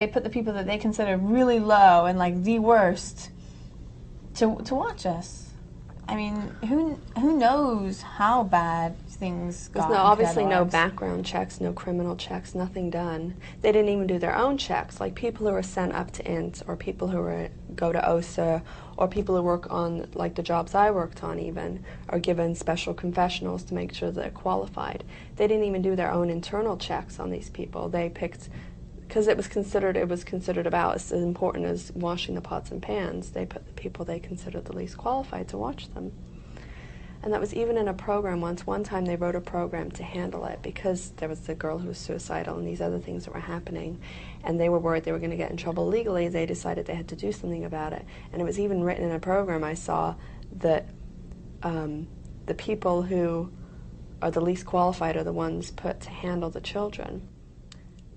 They put the people that they consider really low and like the worst to watch us. I mean, who knows how bad things got? There's obviously no background checks, no criminal checks, nothing done. They didn't even do their own checks. Like people who are sent up to INT, or people who go to OSA, or people who work on like the jobs I worked on even, are given special confessionals to make sure they're qualified. They didn't even do their own internal checks on these people. They picked, because it was considered about as important as washing the pots and pans. They put the people they considered the least qualified to watch them. And that was even in a program once. One time they wrote a program to handle it because there was the girl who was suicidal and these other things that were happening, and they were worried they were going to get in trouble legally. They decided they had to do something about it. And it was even written in a program I saw that the people who are the least qualified are the ones put to handle the children.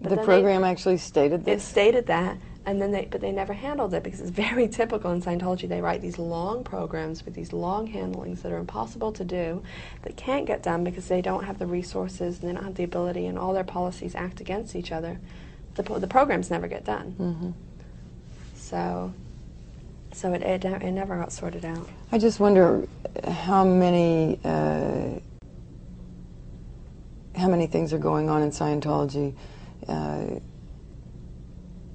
But the program actually stated this? It stated that, and then but they never handled it because it's very typical in Scientology. They write these long programs with these long handlings that are impossible to do, that can't get done because they don't have the resources and they don't have the ability, and all their policies act against each other. The programs never get done. Mm-hmm. So it never got sorted out. I just wonder how many things are going on in Scientology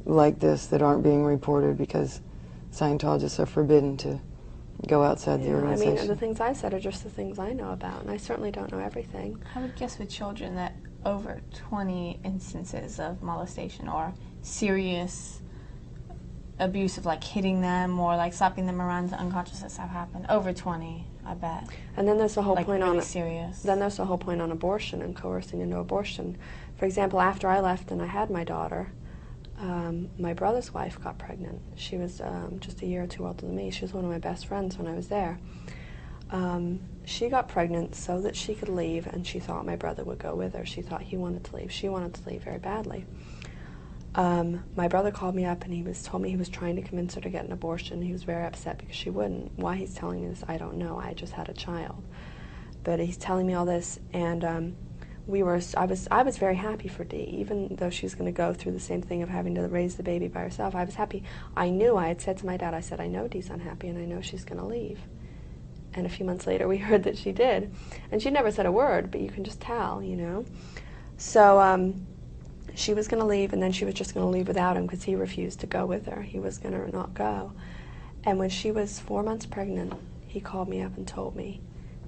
like this that aren't being reported because Scientologists are forbidden to go outside the organization. I mean, the things I said are just the things I know about, and I certainly don't know everything. I would guess with children that over 20 instances of molestation or serious abuse of like hitting them or like slapping them around to unconsciousness have happened. Over 20, I bet. And then there's the whole point really on serious. Then there's the whole point on abortion and coercing into abortion. For example, after I left and I had my daughter, my brother's wife got pregnant. She was just a year or two older than me. She was one of my best friends when I was there. She got pregnant so that she could leave, and she thought my brother would go with her. She thought he wanted to leave. She wanted to leave very badly. My brother called me up and told me he was trying to convince her to get an abortion. He was very upset because she wouldn't. Why he's telling me this, I don't know. I just had a child. But he's telling me all this, and I was very happy for Dee, even though she was going to go through the same thing of having to raise the baby by herself. I was happy. I had said to my dad, I said, I know Dee's unhappy and I know she's going to leave. And a few months later we heard that she did. And she never said a word, but you can just tell, you know. So she was going to leave, and then she was just going to leave without him because he refused to go with her. He was going to not go. And when she was 4 months pregnant, he called me up and told me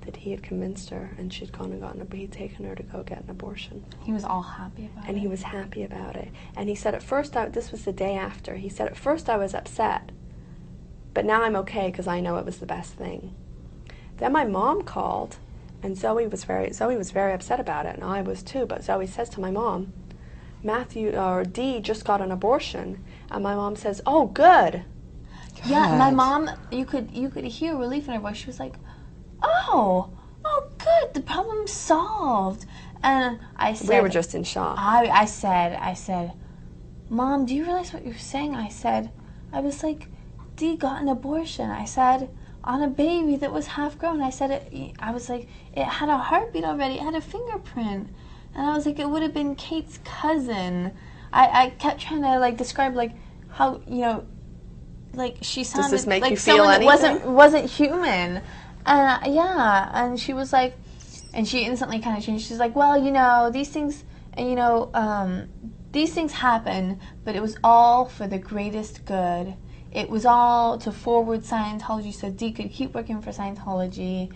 that he had convinced her, and she'd gone and he'd taken her to go get an abortion. He was all happy about it. And he was happy about it. And he said at first, this was the day after, he said at first I was upset, but now I'm okay because I know it was the best thing. Then my mom called, and Zoe was very upset about it, and I was too, but Zoe says to my mom, Dee just got an abortion, and my mom says, oh, good. Yeah, my mom, you could hear relief in her voice. She was like, oh, good, the problem's solved. And I said... We were just in shock. I said, Mom, do you realize what you're saying? I was like, Dee got an abortion. I said, on a baby that was half grown. I said, it had a heartbeat already. It had a fingerprint. And I was like, it would have been Kate's cousin. I kept trying to, like, describe, like, how, you know, like, she sounded Does this make like you feel someone anything? that wasn't human. Yeah, and she was like, and she instantly kind of changed. She's like, well, you know, these things, these things happen, but it was all for the greatest good. It was all to forward Scientology so Dee could keep working for Scientology.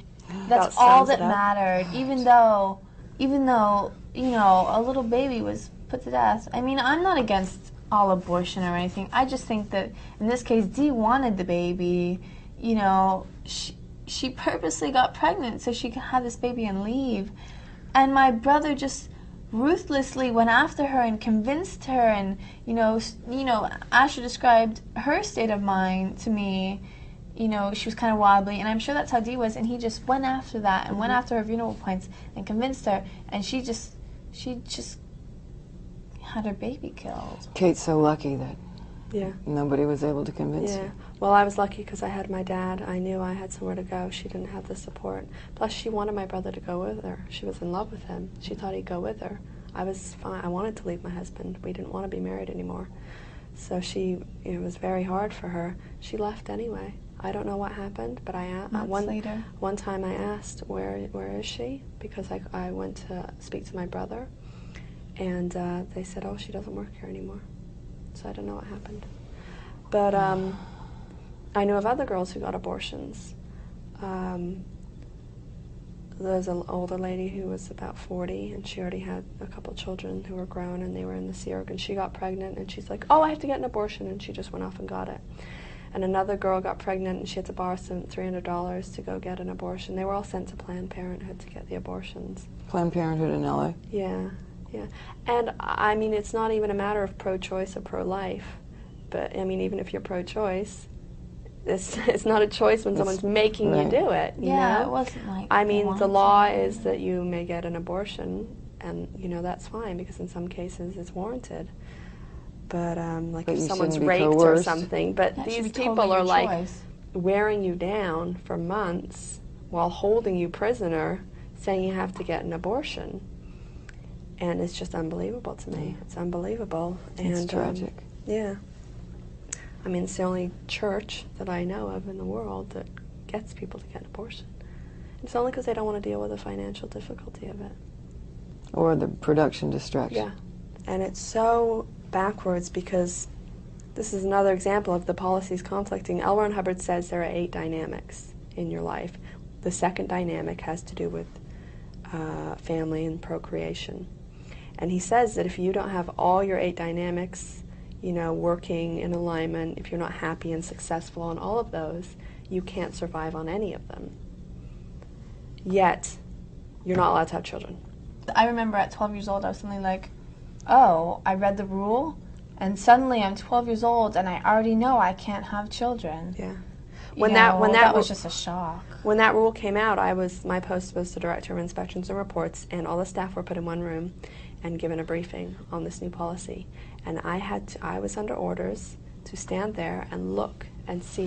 That's all that mattered, even though, you know, a little baby was put to death. I mean, I'm not against all abortion or anything. I just think that in this case, Dee wanted the baby. You know, she purposely got pregnant so she could have this baby and leave. And my brother just ruthlessly went after her and convinced her. And you know, Astra described her state of mind to me. You know, she was kind of wobbly, and I'm sure that's how Dee was. And he just went after that and went after her vulnerable points and convinced her. And she just had her baby killed. Kate's so lucky that nobody was able to convince her. Well, I was lucky because I had my dad. I knew I had somewhere to go. She didn't have the support. Plus, she wanted my brother to go with her. She was in love with him. She thought he'd go with her. I was fine. I wanted to leave my husband. We didn't want to be married anymore. So it was very hard for her. She left anyway. I don't know what happened, but one time I asked, where is she? Because I went to speak to my brother, and they said, oh, she doesn't work here anymore. So I don't know what happened. But I knew of other girls who got abortions. There's an older lady who was about 40, and she already had a couple children who were grown, and they were in the Sea Org, and she got pregnant, and she's like, oh, I have to get an abortion, and she just went off and got it. And another girl got pregnant, and she had to borrow $300 to go get an abortion. They were all sent to Planned Parenthood to get the abortions. Planned Parenthood in L.A.? Yeah, yeah. And, I mean, it's not even a matter of pro-choice or pro-life, but, I mean, even if you're pro-choice, it's not a choice when someone's making you do it. You know? It wasn't like. I mean, the law is that you may get an abortion, and that's fine because in some cases it's warranted. But like if someone's raped or something, but these people are like wearing you down for months while holding you prisoner, saying you have to get an abortion, and it's just unbelievable to me. It's unbelievable. It's tragic. Yeah. I mean, it's the only church that I know of in the world that gets people to get an abortion. It's only because they don't want to deal with the financial difficulty of it. Or the production distraction. Yeah. And it's so backwards because this is another example of the policies conflicting. L. Ron Hubbard says there are 8 dynamics in your life. The second dynamic has to do with family and procreation. And he says that if you don't have all your 8 dynamics working in alignment, if you're not happy and successful on all of those, you can't survive on any of them. Yet, you're not allowed to have children. I remember at 12 years old, I was suddenly like, oh, I read the rule, and suddenly I'm 12 years old, and I already know I can't have children. Yeah. That was just a shock. When that rule came out, my post was the Director of Inspections and Reports, and all the staff were put in one room and given a briefing on this new policy. And I was under orders to stand there and look and see